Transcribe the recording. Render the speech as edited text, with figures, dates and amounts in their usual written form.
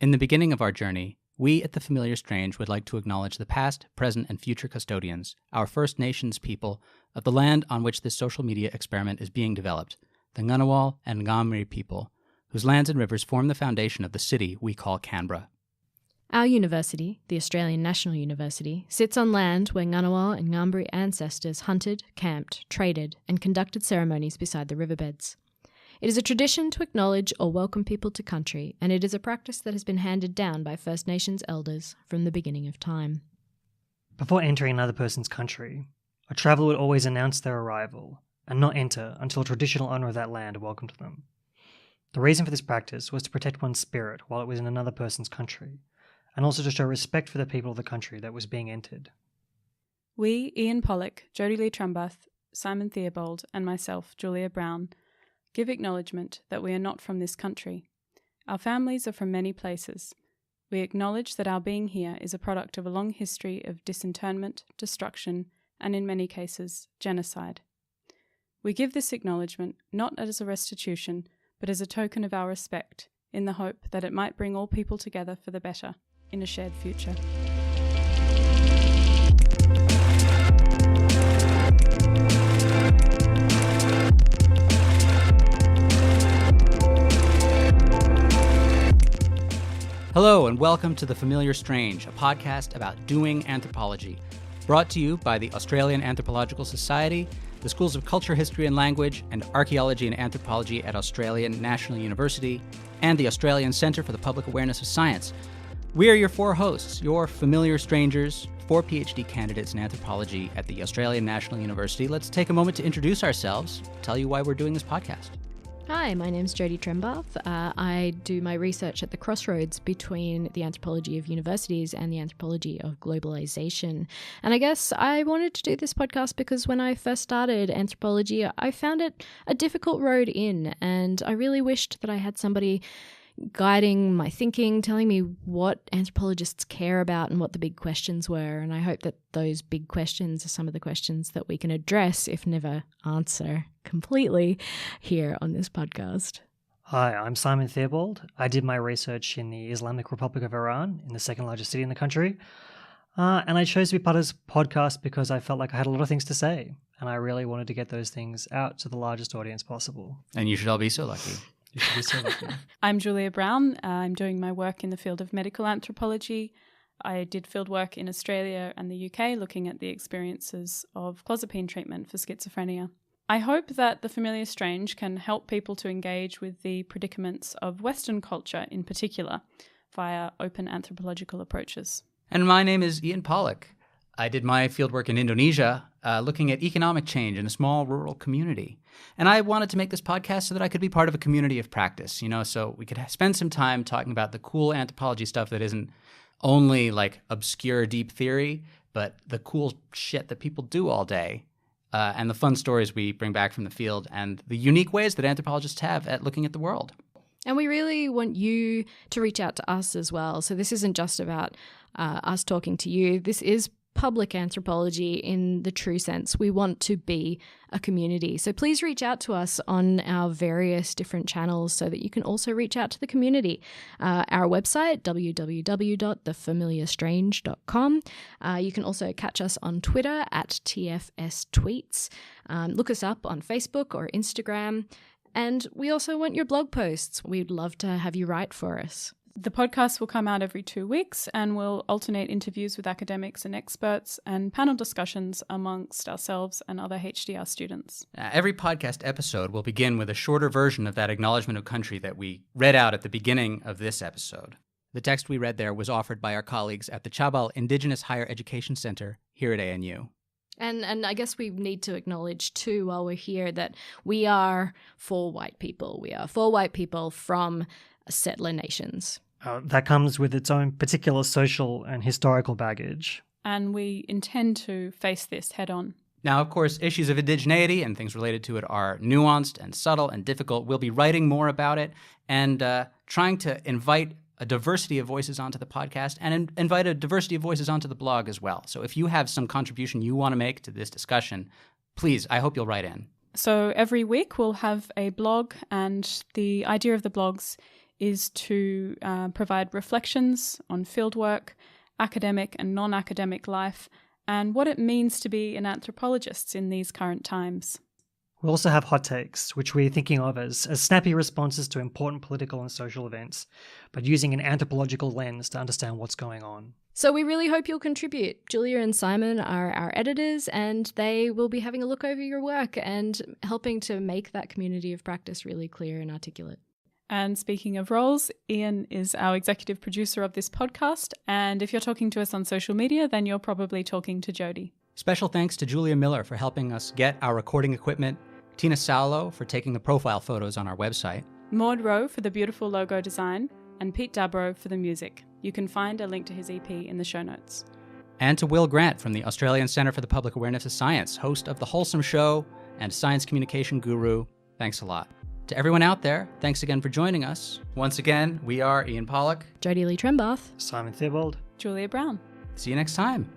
In the beginning of our journey, we at The Familiar Strange would like to acknowledge the past, present, and future custodians, our First Nations people, of the land on which this social media experiment is being developed, the Ngunnawal and Ngambri people, whose lands and rivers form the foundation of the city we call Canberra. Our university, the Australian National University, sits on land where Ngunnawal and Ngambri ancestors hunted, camped, traded, and conducted ceremonies beside the riverbeds. It is a tradition to acknowledge or welcome people to country, and it is a practice that has been handed down by First Nations elders from the beginning of time. Before entering another person's country, a traveller would always announce their arrival and not enter until a traditional owner of that land welcomed them. The reason for this practice was to protect one's spirit while it was in another person's country, and also to show respect for the people of the country that was being entered. We, Ian Pollock, Jodie Lee Trumbath, Simon Theobald, and myself, Julia Brown, give acknowledgement that we are not from this country. Our families are from many places. We acknowledge that our being here is a product of a long history of disinterment, destruction, and in many cases, genocide. We give this acknowledgement not as a restitution, but as a token of our respect, in the hope that it might bring all people together for the better, in a shared future. Hello and welcome to The Familiar Strange, a podcast about doing anthropology, brought to you by the Australian Anthropological Society, the Schools of Culture, History and Language, and Archaeology and Anthropology at Australian National University, and the Australian Centre for the Public Awareness of Science. We are your four hosts, your familiar strangers, four PhD candidates in anthropology at the Australian National University. Let's take a moment to introduce ourselves, tell you why we're doing this podcast. Hi, my name's Jodie Trumbath. I do my research at the crossroads between the anthropology of universities and the anthropology of globalization. And I guess I wanted to do this podcast because when I first started anthropology, I found it a difficult road in, and I really wished that I had somebody guiding my thinking, telling me what anthropologists care about and what the big questions were. And I hope that those big questions are some of the questions that we can address, if never answer completely, here on this podcast. Hi, I'm Simon Theobald. I did my research in the Islamic Republic of Iran, in the second largest city in the country. And I chose to be part of this podcast because I felt like I had a lot of things to say, and I really wanted to get those things out to the largest audience possible. And you should all be so lucky. You should be so lucky. I'm Julia Brown. I'm doing my work in the field of medical anthropology. I did fieldwork in Australia and the UK looking at the experiences of clozapine treatment for schizophrenia. I hope that The Familiar Strange can help people to engage with the predicaments of Western culture in particular via open anthropological approaches. And my name is Ian Pollock. I did my fieldwork in Indonesia, looking at economic change in a small rural community. And I wanted to make this podcast so that I could be part of a community of practice, so we could spend some time talking about the cool anthropology stuff that isn't only like obscure deep theory, but the cool shit that people do all day, and the fun stories we bring back from the field, and the unique ways that anthropologists have at looking at the world. And we really want you to reach out to us as well. So this isn't just about us talking to you. This is public anthropology in the true sense. We want to be a community. So please reach out to us on our various different channels so that you can also reach out to the community. Our website, www.thefamiliarstrange.com. You can also catch us on Twitter at TFS Tweets. Look us up on Facebook or Instagram. And we also want your blog posts. We'd love to have you write for us. The podcast will come out every 2 weeks and will alternate interviews with academics and experts and panel discussions amongst ourselves and other HDR students. Every podcast episode will begin with a shorter version of that acknowledgement of country that we read out at the beginning of this episode. The text we read there was offered by our colleagues at the Chabal Indigenous Higher Education Center here at ANU. And I guess we need to acknowledge, too, while we're here, that we are four white people. We are four white people from settler nations. That comes with its own particular social and historical baggage. And we intend to face this head on. Now, of course, issues of indigeneity and things related to it are nuanced and subtle and difficult. We'll be writing more about it and trying to invite a diversity of voices onto the podcast and invite a diversity of voices onto the blog as well. So if you have some contribution you want to make to this discussion, please, I hope you'll write in. So every week we'll have a blog, and the idea of the blogs is to provide reflections on fieldwork, academic and non-academic life, and what it means to be an anthropologist in these current times. We also have hot takes, which we're thinking of as snappy responses to important political and social events, but using an anthropological lens to understand what's going on. So we really hope you'll contribute. Julia and Simon are our editors, and they will be having a look over your work and helping to make that community of practice really clear and articulate. And speaking of roles, Ian is our executive producer of this podcast, and if you're talking to us on social media, then you're probably talking to Jody. Special thanks to Julia Miller for helping us get our recording equipment, Tina Saulo for taking the profile photos on our website, Maud Rowe for the beautiful logo design, and Pete Dabro for the music. You can find a link to his EP in the show notes. and to Will Grant from the Australian Centre for the Public Awareness of Science, host of The Wholesome Show and science communication guru. Thanks a lot. To everyone out there, thanks again for joining us. Once again, we are Ian Pollock, Jodie Lee Trembath, Simon Theobald. Julia Brown. See you next time.